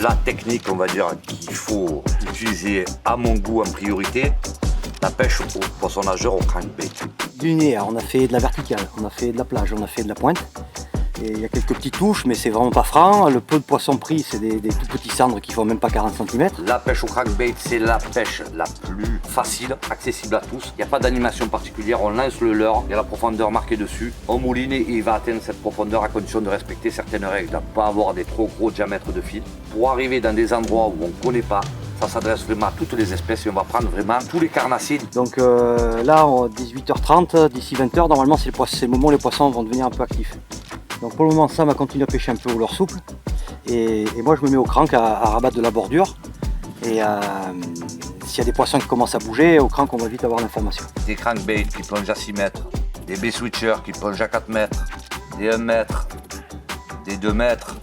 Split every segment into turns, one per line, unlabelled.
la technique, on va dire, qu'il faut utiliser à mon goût en priorité, la pêche au poisson nageur au crankbait.
Linéaire, on a fait de la verticale, on a fait de la plage, on a fait de la pointe. Et il y a quelques petites touches, mais c'est vraiment pas franc. Le peu de poissons pris, c'est des tout petits cendres qui font même pas 40 cm.
La pêche au crankbait, c'est la pêche la plus facile, accessible à tous. Il n'y a pas d'animation particulière, on lance le leurre, il y a la profondeur marquée dessus. On mouline et il va atteindre cette profondeur à condition de respecter certaines règles, de ne pas avoir des trop gros diamètres de fil. Pour arriver dans des endroits où on ne connaît pas, ça s'adresse vraiment à toutes les espèces et on va prendre vraiment tous les carnassiers.
Donc là, 18h30, d'ici 20h, normalement c'est le moment où les poissons vont devenir un peu actifs. Donc pour le moment, Sam va continuer à pêcher un peu au leurre souple. Et moi, je me mets au crank à rabattre de la bordure. Et s'il y a des poissons qui commencent à bouger, au crank, on va vite avoir l'information.
Des crankbaits qui plongent à 6 mètres, des bait-switchers qui plongent à 4 mètres, des 1 mètre, des 2 mètres,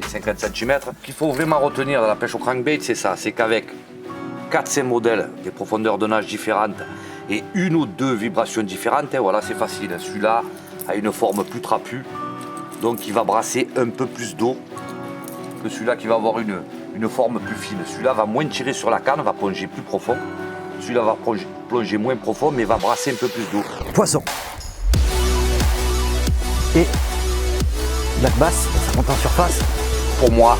des 50 cm. Ce qu'il faut vraiment retenir dans la pêche au crankbait, c'est ça, c'est qu'avec 4-5 modèles, des profondeurs de nage différentes et une ou deux vibrations différentes, voilà, c'est facile. Celui-là a une forme plus trapue. Donc il va brasser un peu plus d'eau que celui-là qui va avoir une forme plus fine. Celui-là va moins tirer sur la canne, va plonger plus profond. Celui-là va plonger moins profond, mais va brasser un peu plus d'eau.
Poisson. Et black bass, ça monte en surface.
Pour moi,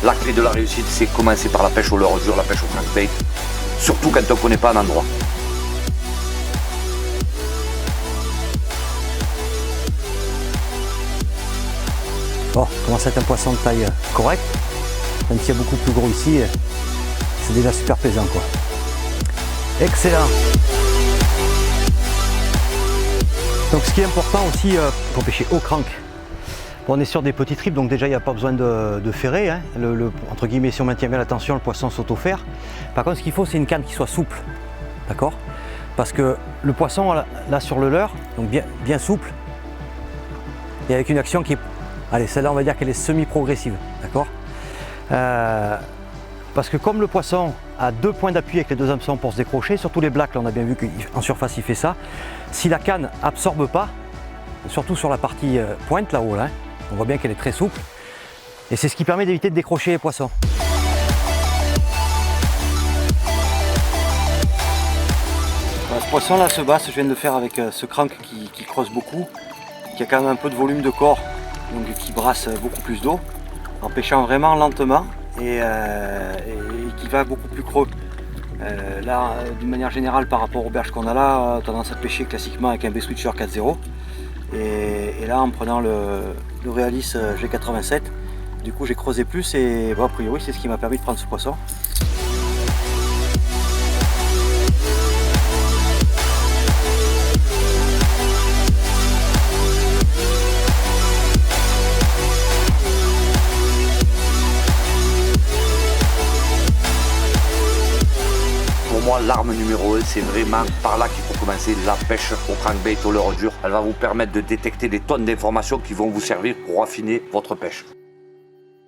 la clé de la réussite, c'est commencer par la pêche au leurre dur, la pêche au crankbait. Surtout quand on ne connaît pas un endroit.
Bon, commence à être un poisson de taille correcte. Même s'il y a beaucoup plus gros ici, c'est déjà super plaisant quoi. Excellent. Donc ce qui est important aussi pour pêcher au crank, bon, on est sur des petits trips, donc déjà il n'y a pas besoin de ferrer. Hein. Entre guillemets, si on maintient bien la tension, le poisson s'auto-ferre. Par contre, ce qu'il faut, c'est une canne qui soit souple. D'accord? Parce que le poisson, là sur le leurre, donc bien souple, et avec une action qui est... Allez, celle-là, on va dire qu'elle est semi-progressive, d'accord? Parce que comme le poisson a 2 points d'appui avec les 2 hameçons pour se décrocher, surtout les blacks, là on a bien vu qu'en surface il fait ça, si la canne absorbe pas, surtout sur la partie pointe là-haut, là, on voit bien qu'elle est très souple, et c'est ce qui permet d'éviter de décrocher les poissons. Ce poisson-là, ce bass, je viens de le faire avec ce crank qui creuse beaucoup, qui a quand même un peu de volume de corps, donc qui brasse beaucoup plus d'eau, en pêchant vraiment lentement et qui va beaucoup plus creux. Là, d'une manière générale, par rapport aux berges qu'on a là, tendance à pêcher classiquement avec un bait-switcher 4.0. Et là, en prenant le Realis G87, du coup j'ai creusé plus et bon, a priori c'est ce qui m'a permis de prendre ce poisson.
Pour moi, l'arme numéro 1, c'est vraiment par là qu'il faut commencer, la pêche au crankbait, au leurre dur. Elle va vous permettre de détecter des tonnes d'informations qui vont vous servir pour affiner votre pêche.